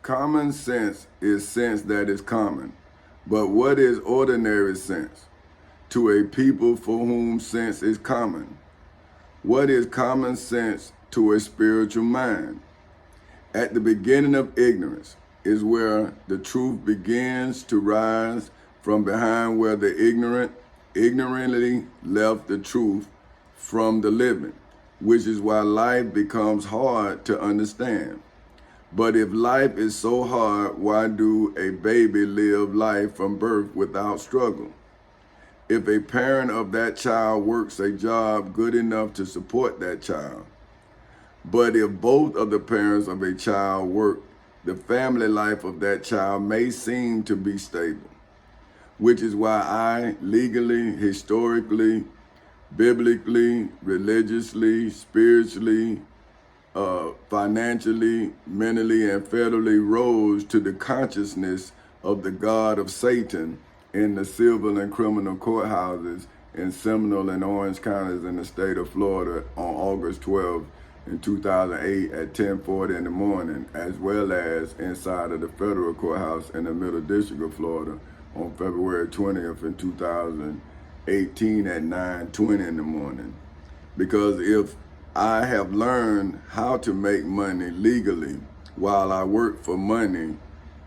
Common sense is sense that is common. But what is ordinary sense? To a people for whom sense is common. What is common sense to a spiritual mind? At the beginning of ignorance is where the truth begins to rise from behind, where the ignorant ignorantly left the truth from the living, which is why life becomes hard to understand. But if life is so hard, why do a baby live life from birth without struggle? If a parent of that child works a job good enough to support that child, but if both of the parents of a child work, the family life of that child may seem to be stable, which is why I legally, historically, biblically, religiously, spiritually, financially, mentally, and federally rose to the consciousness of the God of Satan in the civil and criminal courthouses in Seminole and Orange counties in the state of Florida on August 12th in 2008 at 10:40 in the morning, as well as inside of the federal courthouse in the Middle District of Florida on February 20th in 2018 at 9:20 in the morning. Because if I have learned how to make money legally while I work for money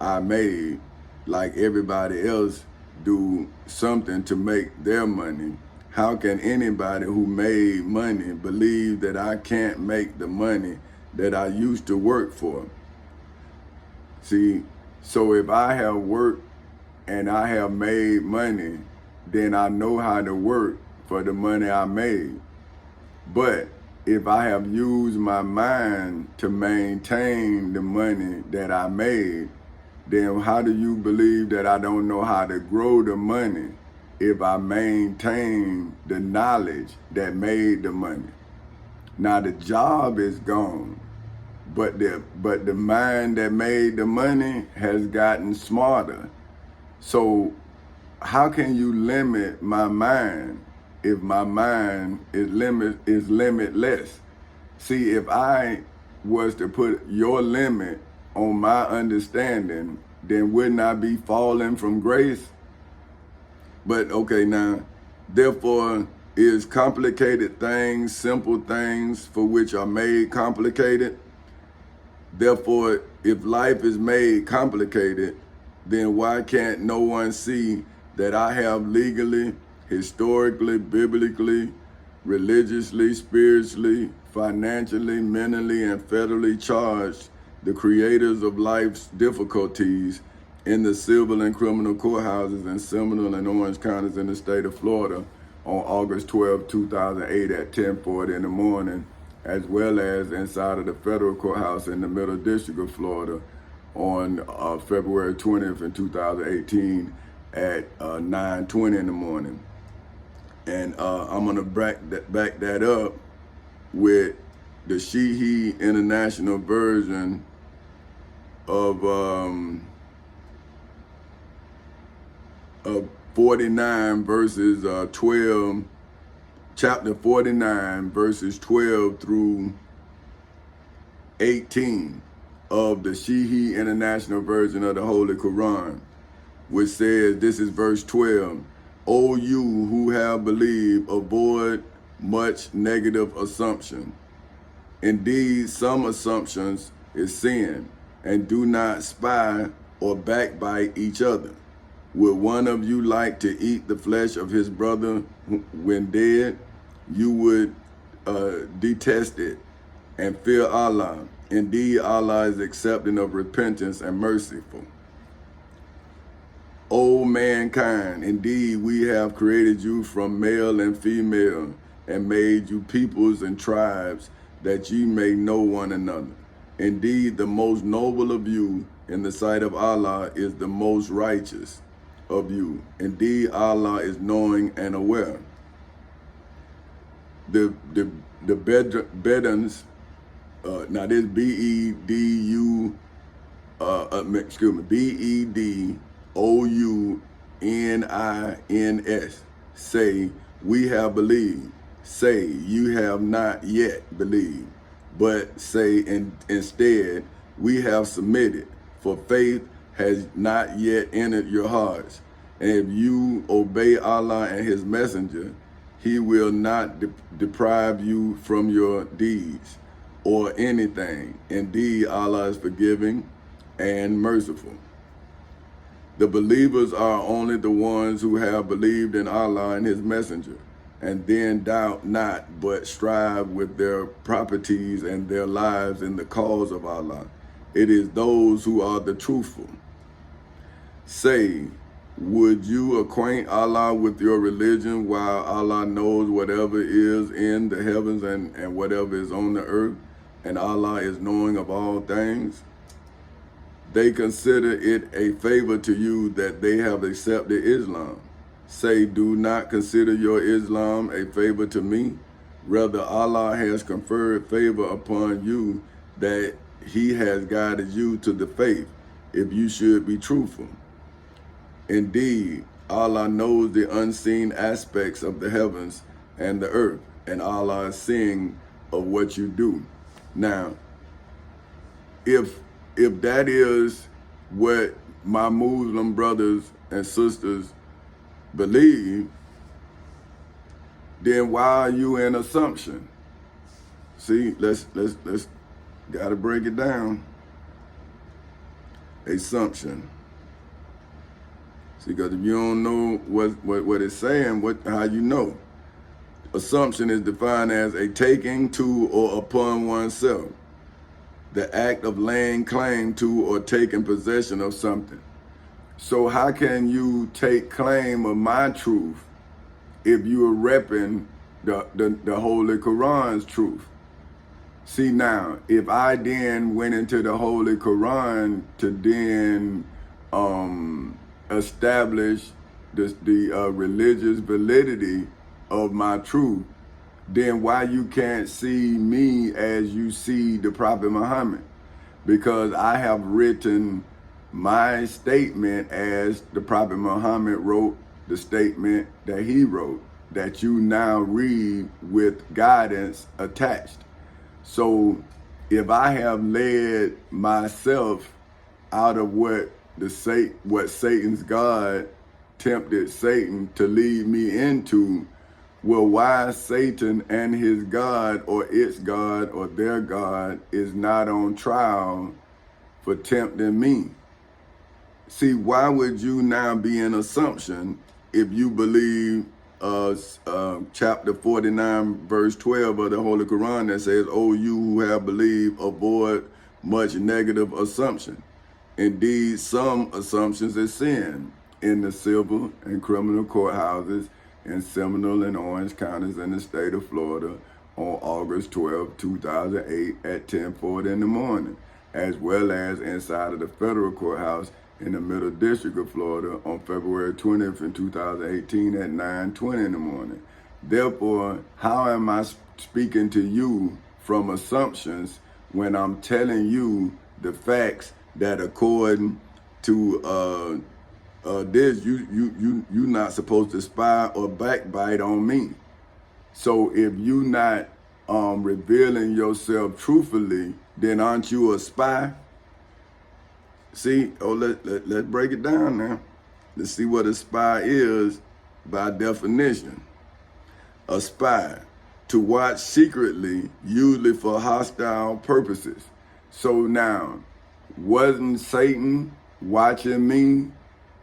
I made, like everybody else do something to make their money, how can anybody who made money believe that I can't make the money that I used to work for? See, so if I have worked and I have made money, then I know how to work for the money I made. But if I have used my mind to maintain the money that I made, then how do you believe that I don't know how to grow the money if I maintain the knowledge that made the money? Now the job is gone, but the mind that made the money has gotten smarter. So how can you limit my mind if my mind is limitless? See, if I was to put your limit on my understanding, then wouldn't I be falling from grace? But okay, now, therefore, is complicated things simple things for which are made complicated? Therefore, if life is made complicated, then why can't no one see that I have legally, historically, biblically, religiously, spiritually, financially, mentally, and federally charged the creators of life's difficulties in the civil and criminal courthouses in Seminole and Orange counties in the state of Florida on August 12, 2008 at 10:40 in the morning, as well as inside of the federal courthouse in the Middle District of Florida on February 20th in 2018 at 9:20 in the morning. And I'm gonna back that up with the Sheehy International version of 49 verses 12, chapter 49 verses 12 through 18 of the Sheehy International version of the Holy Quran, which says, this is verse 12, O you who have believed, avoid much negative assumption. Indeed, some assumptions is sin, and do not spy or backbite each other. Would one of you like to eat the flesh of his brother when dead? You would detest it and fear Allah. Indeed, Allah is accepting of repentance and merciful. O mankind, indeed we have created you from male and female and made you peoples and tribes that ye may know one another. Indeed, the most noble of you in the sight of Allah is the most righteous of you. Indeed, Allah is knowing and aware. The Bedouins, now this Bedouins, say, we have believed. Say, you have not yet believed. But say instead, we have submitted. for faith has not yet entered your hearts. And if you obey Allah and his messenger, he will not deprive you from your deeds or anything. Indeed, Allah is forgiving and merciful. The believers are only the ones who have believed in Allah and his messenger, and then doubt not, but strive with their properties and their lives in the cause of Allah. It is those who are the truthful. Say, would you acquaint Allah with your religion while Allah knows whatever is in the heavens and whatever is on the earth, and Allah is knowing of all things? They consider it a favor to you that they have accepted Islam. Say, do not consider your Islam a favor to me. Rather, Allah has conferred favor upon you that he has guided you to the faith, if you should be truthful. Indeed, Allah knows the unseen aspects of the heavens and the earth, and Allah is seeing of what you do. Now, if that is what my Muslim brothers and sisters believe, then why are you in assumption? See, let's gotta break it down. Assumption. See, because if you don't know what it's saying, how you know? Assumption is defined as a taking to or upon oneself, the act of laying claim to or taking possession of something. So how can you take claim of my truth if you are repping the Holy Quran's truth? See, now, if I then went into the Holy Quran to then establish the religious validity of my truth, then why you can't see me as you see the Prophet Muhammad? Because I have written my statement as the Prophet Muhammad wrote the statement that he wrote, that you now read with guidance attached. So if I have led myself out of what Satan's God tempted Satan to lead me into, well, why Satan and his God or its God or their God is not on trial for tempting me? See, why would you now be in assumption if you believe chapter 49, verse 12 of the Holy Quran that says, "Oh, you who have believed, avoid much negative assumption. Indeed, some assumptions is sin in the civil and criminal courthouses in Seminole and Orange counties in the state of Florida on August 12, 2008 at 10:40 in the morning, as well as inside of the federal courthouse in the Middle District of Florida on February 20th in 2018 at 9:20 in the morning. Therefore, how am I speaking to you from assumptions when I'm telling you the facts that according to this, you're not supposed to spy or backbite on me? So if you not revealing yourself truthfully, then aren't you a spy? See, let's break it down now. Let's see what a spy is by definition. A spy, to watch secretly, usually for hostile purposes. So now, wasn't Satan watching me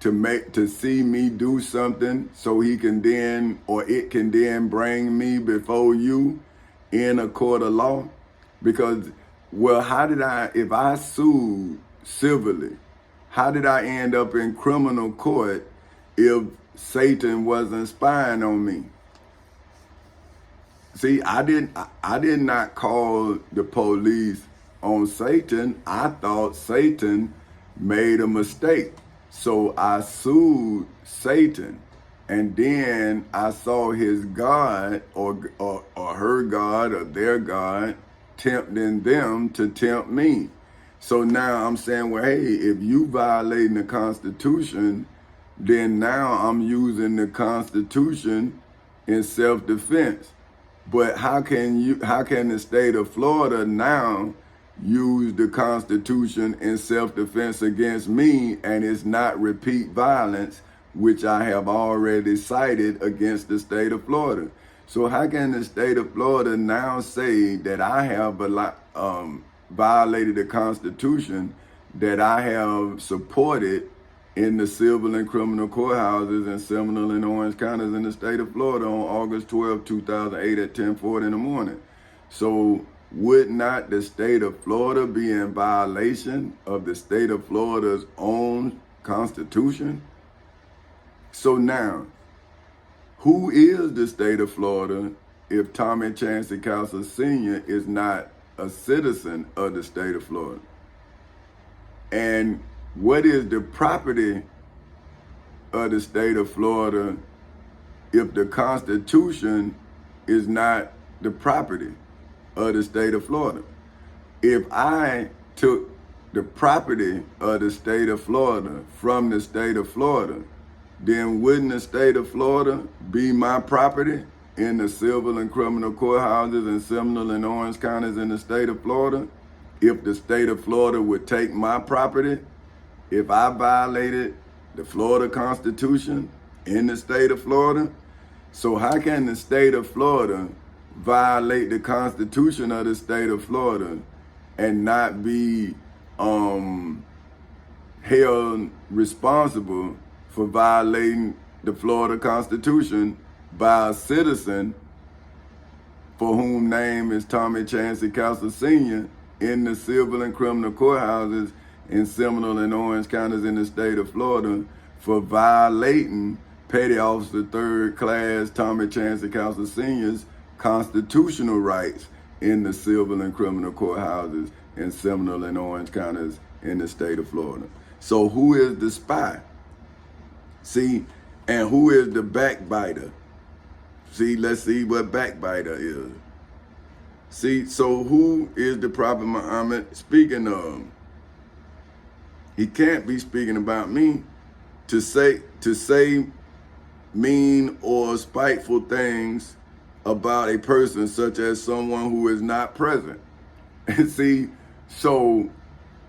to see me do something so he can then, or it can then bring me before you in a court of law? Because, well, if I sued civilly, how did I end up in criminal court if Satan wasn't spying on me? See, I did not call the police on Satan. I thought Satan made a mistake. So I sued Satan, and then I saw his God or her God or their God tempting them to tempt me. So now I'm saying, well, hey, if you violating the Constitution, then now I'm using the Constitution in self-defense. But how can the state of Florida now use the Constitution in self-defense against me, and it's not repeat violence, which I have already cited against the state of Florida. So how can the state of Florida now say that I have violated the Constitution that I have supported in the civil and criminal courthouses in Seminole and Orange counties in the state of Florida on August 12, 2008 at 10:40 in the morning? So would not the state of Florida be in violation of the state of Florida's own Constitution? So now, who is the state of Florida if Tommy Chancey Castle Sr. is not a citizen of the state of Florida? And what is the property of the state of Florida if the Constitution is not the property of the state of Florida? If I took the property of the state of Florida from the state of Florida, then wouldn't the state of Florida be my property in the civil and criminal courthouses in Seminole and Orange counties in the state of Florida? If the state of Florida would take my property, if I violated the Florida Constitution in the state of Florida? So how can the state of Florida violate the Constitution of the state of Florida and not be held responsible for violating the Florida Constitution by a citizen for whom name is Tommy Chancey Castle Sr. in the civil and criminal courthouses in Seminole and Orange counties in the state of Florida for violating Petty Officer Third Class Tommy Chancey Castle Sr.'s constitutional rights in the civil and criminal courthouses in Seminole and Orange counties in the state of Florida? So who is the spy? See, and who is the backbiter? See, let's see what backbiter is. See, so who is the Prophet Muhammad speaking of? He can't be speaking about me. To say mean or spiteful things about a person such as someone who is not present. And see, so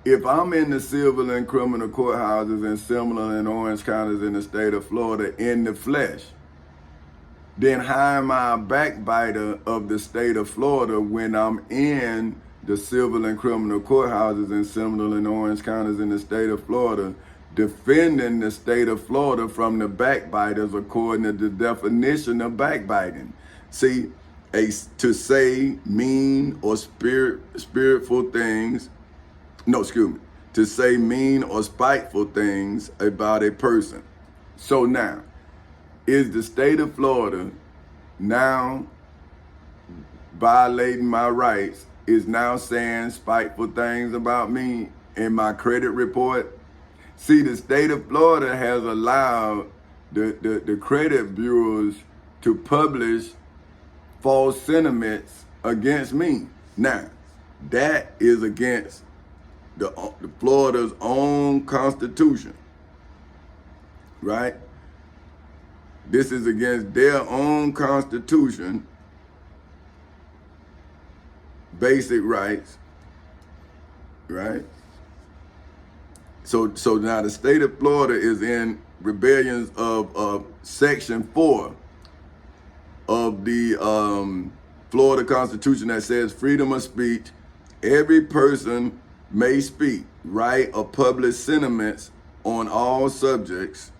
if I'm in the civil and criminal courthouses in Seminole and Orange counties in the state of Florida in the flesh, then how am I a backbiter of the state of Florida when I'm in the civil and criminal courthouses in Seminole and Orange counties in the state of Florida, defending the state of Florida from the backbiters according to the definition of backbiting? See, to say mean or spiteful things, to say mean or spiteful things about a person. So now, is the state of Florida now violating my rights, is now saying spiteful things about me in my credit report? See, the state of Florida has allowed the credit bureaus to publish false sentiments against me. Now, that is against the Florida's own constitution, right? This is against their own constitution, basic rights, right? So now the state of Florida is in rebellions of Section 4 of the Florida Constitution that says freedom of speech. Every person may speak, write, or publish sentiments on all subjects,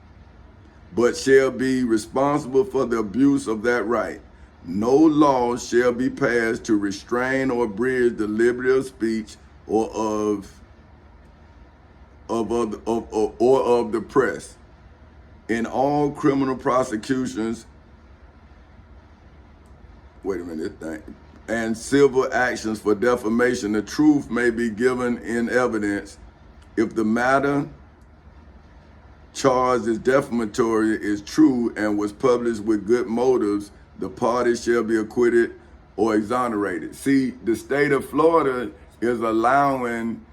but shall be responsible for the abuse of that right. No law shall be passed to restrain or abridge the liberty of speech or of the press. In all criminal prosecutions, and civil actions for defamation, the truth may be given in evidence. If the matter charged as defamatory is true and was published with good motives, the party shall be acquitted or exonerated. See, the state of Florida is allowing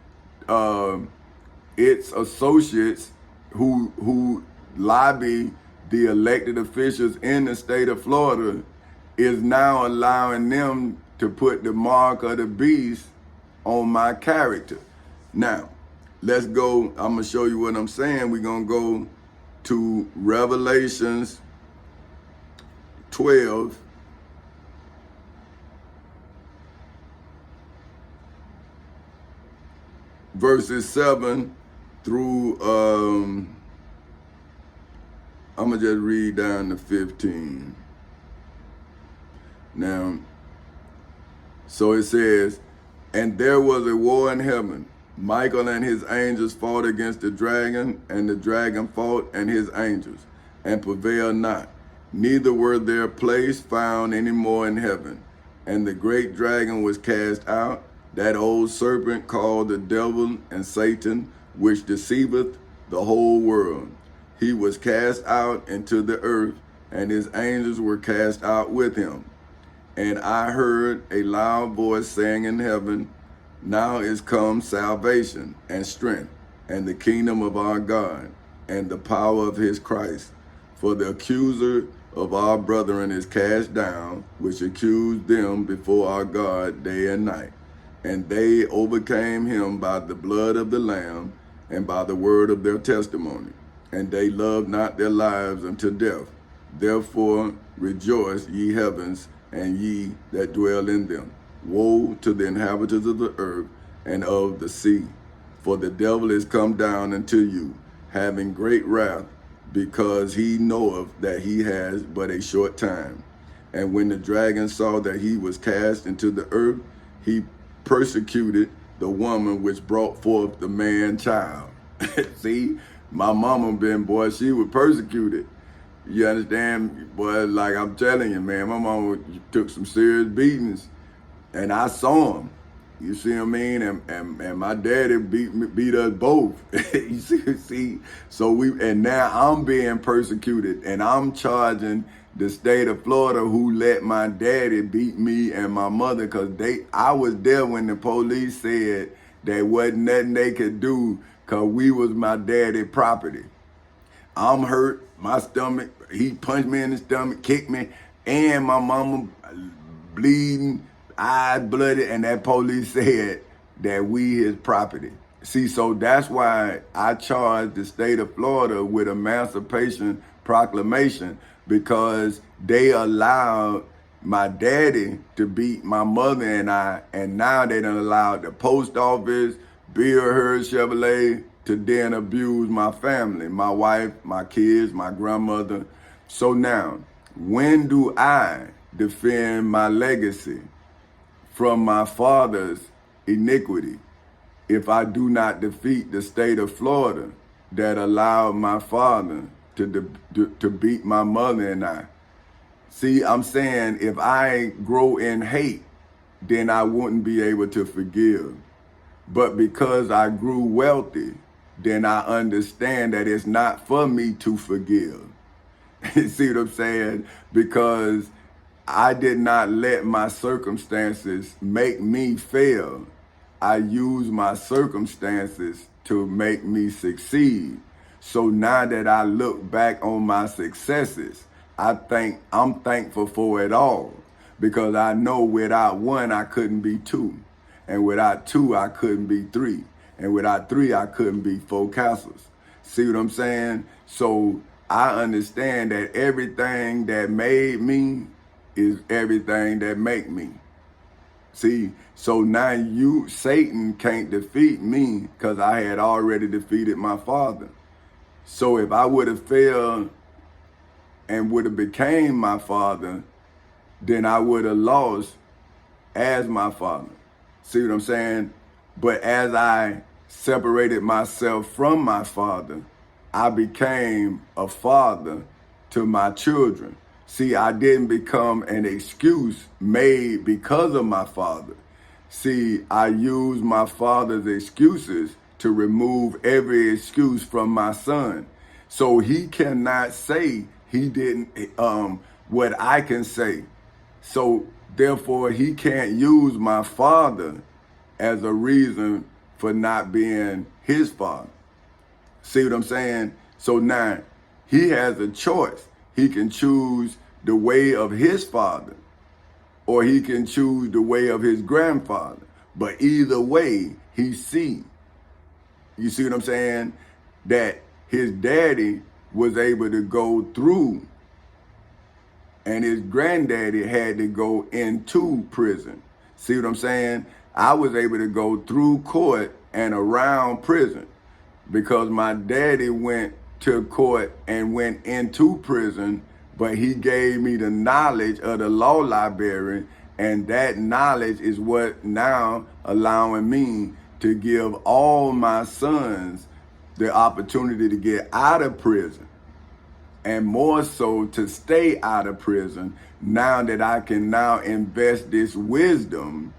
its associates who lobby the elected officials in the state of Florida, is now allowing them to put the mark of the beast on my character. Now, let's go. I'm going to show you what I'm saying. We're going to go to Revelations 12. Verses 7 through, I'm going to just read down to 15. Now, so it says, and there was a war in heaven. Michael and his angels fought against the dragon, and the dragon fought and his angels, and prevailed not. Neither were their place found any more in heaven. And the great dragon was cast out, that old serpent called the devil and Satan, which deceiveth the whole world. He was cast out into the earth, and his angels were cast out with him. And I heard a loud voice saying in heaven, now is come salvation and strength, and the kingdom of our God, and the power of his Christ. For the accuser of our brethren is cast down, which accused them before our God day and night. And they overcame him by the blood of the Lamb, and by the word of their testimony. And they loved not their lives unto death. Therefore rejoice, ye heavens, and ye that dwell in them. Woe to the inhabitants of the earth and of the sea, for the devil is come down unto you, having great wrath, because he knoweth that he has but a short time. And when the dragon saw that he was cast into the earth, he persecuted the woman which brought forth the man child. See, my mama been, boy, she was persecuted. You understand? Boy, like I'm telling you, man, my mama took some serious beatings, and I saw them. You see what I mean? And my daddy beat us both. You see? So and now I'm being persecuted, and I'm charging the state of Florida, who let my daddy beat me and my mother, because I was there when the police said there wasn't nothing they could do because we was my daddy's property. I'm hurt, my stomach, he punched me in the stomach, kicked me, and my mama bleeding, eyes blooded, and that police said that we his property. See, so that's why I charged the state of Florida with Emancipation Proclamation, because they allowed my daddy to beat my mother and I, and now they done allowed the post office, Bill Hurd Chevrolet, to then abuse my family, my wife, my kids, my grandmother. So now, when do I defend my legacy from my father's iniquity if I do not defeat the state of Florida that allowed my father to beat my mother and I? See, I'm saying if I grow in hate, then I wouldn't be able to forgive. But because I grew wealthy, then I understand that it's not for me to forgive. You see what I'm saying? Because I did not let my circumstances make me fail. I used my circumstances to make me succeed. So now that I look back on my successes, I'm thankful for it all, because I know without one, I couldn't be two. And without two, I couldn't be three. And without three, I couldn't be four castles. See what I'm saying? So I understand that everything that made me is everything that make me. See, so now Satan can't defeat me, because I had already defeated my father. So if I would have failed and would have became my father, then I would have lost as my father. See what I'm saying? But as I separated myself from my father, I became a father to my children. See, I didn't become an excuse made because of my father. See, I used my father's excuses to remove every excuse from my son. So he cannot say he didn't, what I can say. So therefore, he can't use my father as a reason for not being his father. See what I'm saying? So now he has a choice. He can choose the way of his father, or he can choose the way of his grandfather. But either way, he see. You see what I'm saying? That his daddy was able to go through, and his granddaddy had to go into prison. See what I'm saying? I was able to go through court and around prison because my daddy went to court and went into prison, but he gave me the knowledge of the law librarian, and that knowledge is what now allowing me to give all my sons the opportunity to get out of prison, and more so to stay out of prison, now that I can now invest this wisdom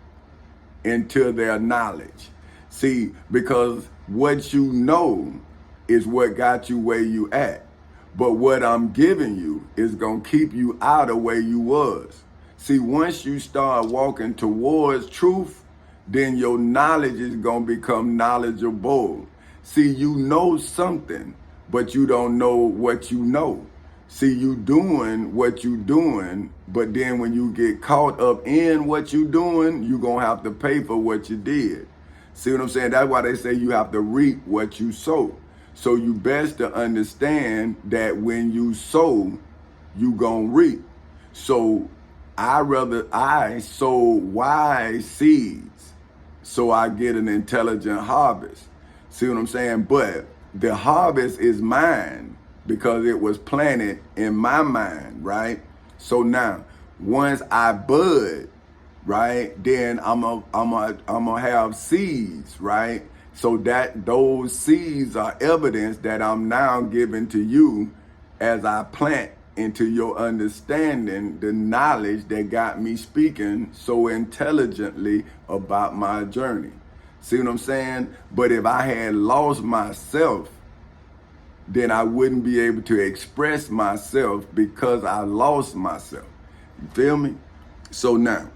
into their knowledge. See, because what you know is what got you where you at. But what I'm giving you is going to keep you out of where you was. See, once you start walking towards truth, then your knowledge is going to become knowledgeable. See, you know something, but you don't know what you know. See, you doing what you doing, but then when you get caught up in what you doing, you going to have to pay for what you did. See what I'm saying? That's why they say you have to reap what you sow. So you best to understand that when you sow, you gonna reap. So I sow wise seeds so I get an intelligent harvest. See what I'm saying? But the harvest is mine because it was planted in my mind, right? So now, once I bud, right, then I'm gonna have seeds, right? So that those seeds are evidence that I'm now giving to you as I plant into your understanding the knowledge that got me speaking so intelligently about my journey. See what I'm saying? But if I had lost myself, then I wouldn't be able to express myself because I lost myself. You feel me? So now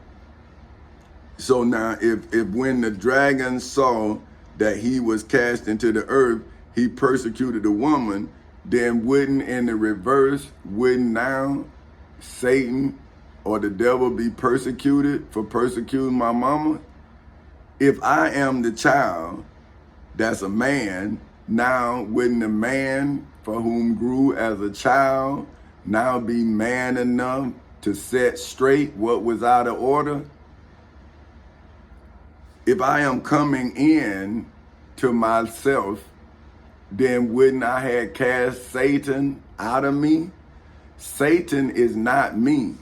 if when the dragon saw that he was cast into the earth, he persecuted the woman, then wouldn't in the reverse, wouldn't now Satan or the devil be persecuted for persecuting my mama? If I am the child that's a man, now wouldn't the man for whom grew as a child now be man enough to set straight what was out of order? If I am coming in to myself, then wouldn't I have cast Satan out of me? Satan is not me.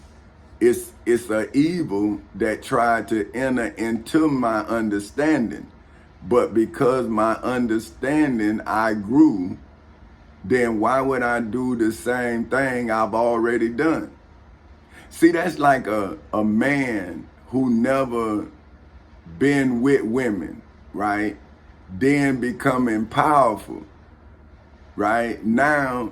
It's an evil that tried to enter into my understanding. But because my understanding I grew, then why would I do the same thing I've already done? See, that's like a man who never been with women, right? Then becoming powerful, right? Now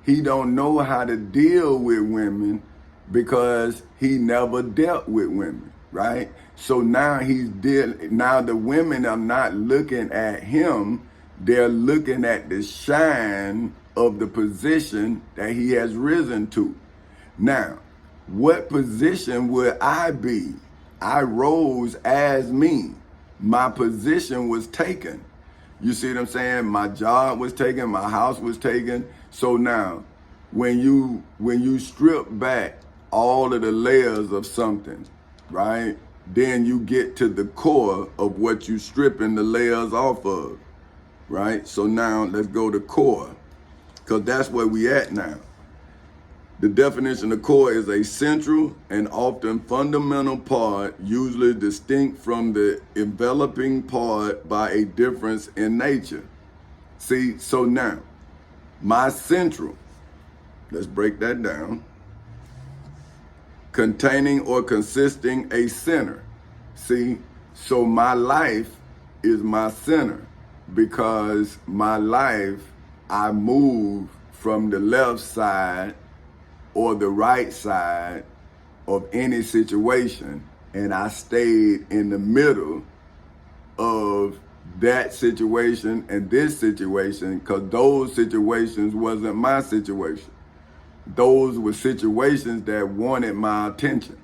he don't know how to deal with women because he never dealt with women, right? So now now the women are not looking at him, they're looking at the shine of the position that he has risen to. Now, what position would I be? I rose as me. My position was taken. You see what I'm saying? My job was taken, my house was taken. So now, when you strip back all of the layers of something, right? Then you get to the core of what you stripping the layers off of, right? So now let's go to core, because that's where we at now. The definition of core is a central and often fundamental part, usually distinct from the enveloping part by a difference in nature. See, so now, my central, let's break that down, containing or consisting a center. See, so my life is my center because my life, I move from the left side or the right side of any situation, and I stayed in the middle of that situation and this situation because those situations wasn't my situation. Those were situations that wanted my attention.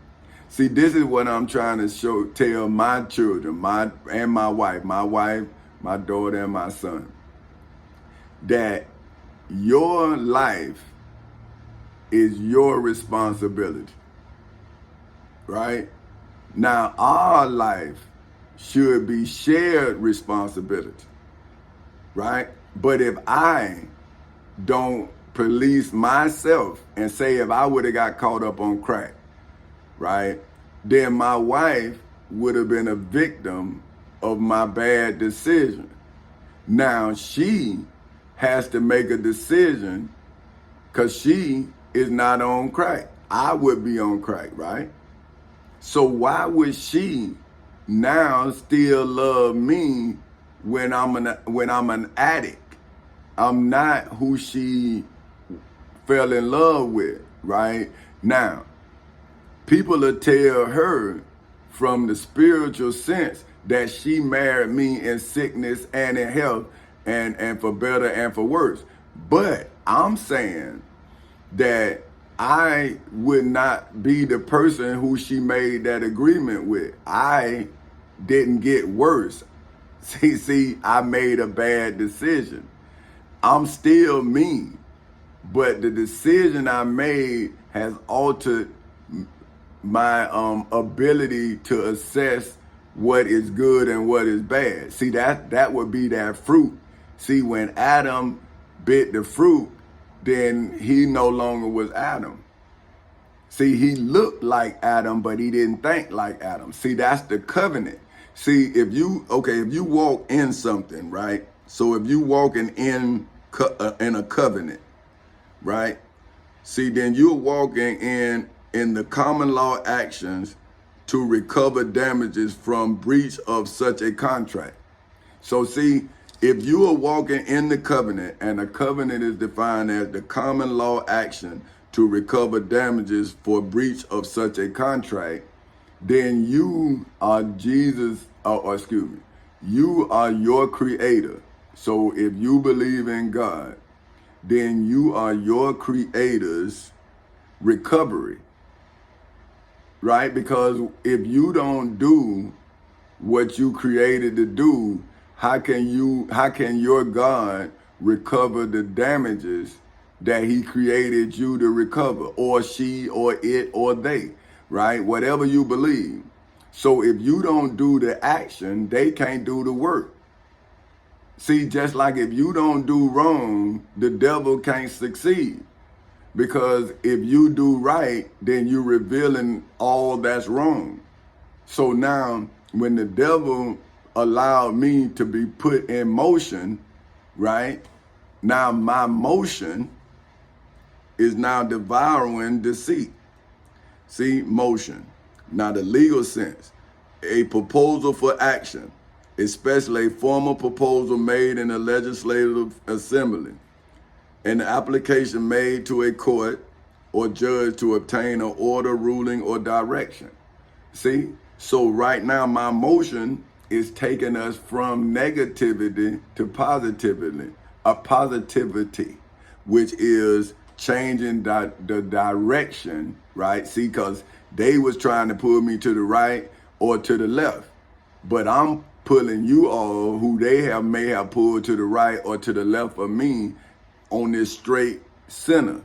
See, this is what I'm trying to tell my children, my wife, my daughter, and my son, that your life is your responsibility, right? Now, our life should be shared responsibility, right? But if I don't police myself and say if I would have got caught up on crack, right, then my wife would have been a victim of my bad decision. Now she has to make a decision because she is not on crack. I would be on crack, right? So why would she now still love me when I'm an addict? I'm not who she fell in love with, right? Now, people will tell her from the spiritual sense that she married me in sickness and in health and for better and for worse. But I'm saying that I would not be the person who she made that agreement with. I didn't get worse. See, I made a bad decision. I'm still me, but the decision I made has altered my ability to assess what is good and what is bad. See, that would be that fruit. See, when Adam bit the fruit, then he no longer was Adam. See, he looked like Adam, but he didn't think like Adam. See, that's the covenant. See, if you walk in something, right? So if you walking in a covenant, right? See, then you're walking in the common law actions to recover damages from breach of such a contract. So see, if you are walking in the covenant, and a covenant is defined as the common law action to recover damages for breach of such a contract, then you are you are your creator. So if you believe in God, then you are your creator's recovery, right? Because if you don't do what you created to do, how can your God recover the damages that he created you to recover, or she, or it, or they, right? Whatever you believe. So if you don't do the action, they can't do the work. See, just like if you don't do wrong, the devil can't succeed. Because if you do right, then you're revealing all that's wrong. So now, when the devil allowed me to be put in motion, right? Now my motion is now devouring deceit. See, motion. Now the legal sense, a proposal for action, especially a formal proposal made in a legislative assembly, an application made to a court or judge to obtain an order, ruling, or direction. See? So right now my motion is taking us from negativity to positivity, which is changing the direction, right? See, because they was trying to pull me to the right or to the left, but I'm pulling you all who they may have pulled to the right or to the left of me on this straight center.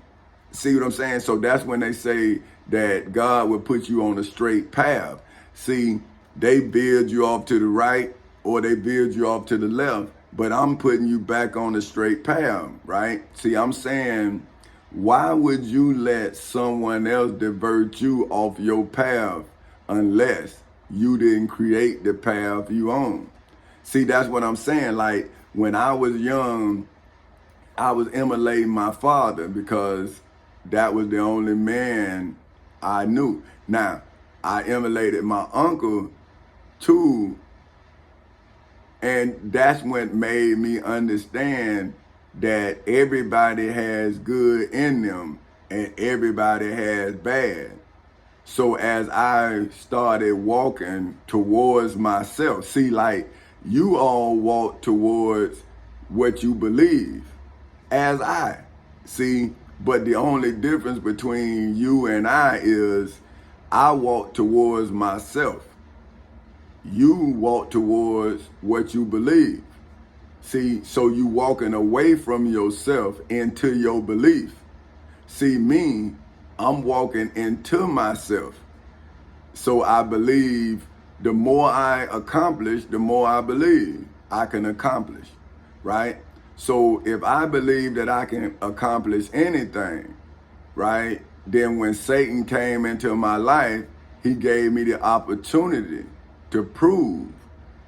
See what I'm saying? So that's when they say that God will put you on a straight path. See, they veered you off to the right or they veered you off to the left, but I'm putting you back on the straight path, right? See, I'm saying, why would you let someone else divert you off your path unless you didn't create the path you on? See, that's what I'm saying. Like, when I was young, I was emulating my father because that was the only man I knew. Now, I emulated my uncle too, and that's what made me understand that everybody has good in them and everybody has bad. So as I started walking towards myself, see, like, you all walk towards what you believe, as I see, but the only difference between you and I is I walk towards myself. You walk towards what you believe. See, so you walking away from yourself into your belief. See, me, I'm walking into myself. So I believe the more I accomplish, the more I believe I can accomplish, right? So if I believe that I can accomplish anything, right, then when Satan came into my life, he gave me the opportunity to prove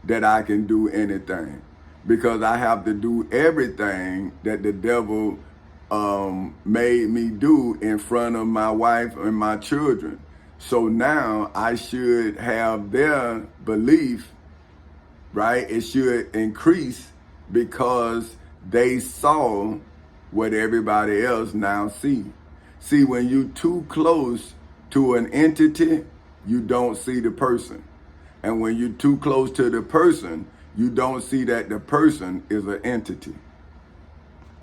that I can do anything, because I have to do everything that the devil made me do in front of my wife and my children. So now I should have their belief, right? It should increase because they saw what everybody else now see. See, when you too close to an entity, you don't see the person. And when you're too close to the person, you don't see that the person is an entity.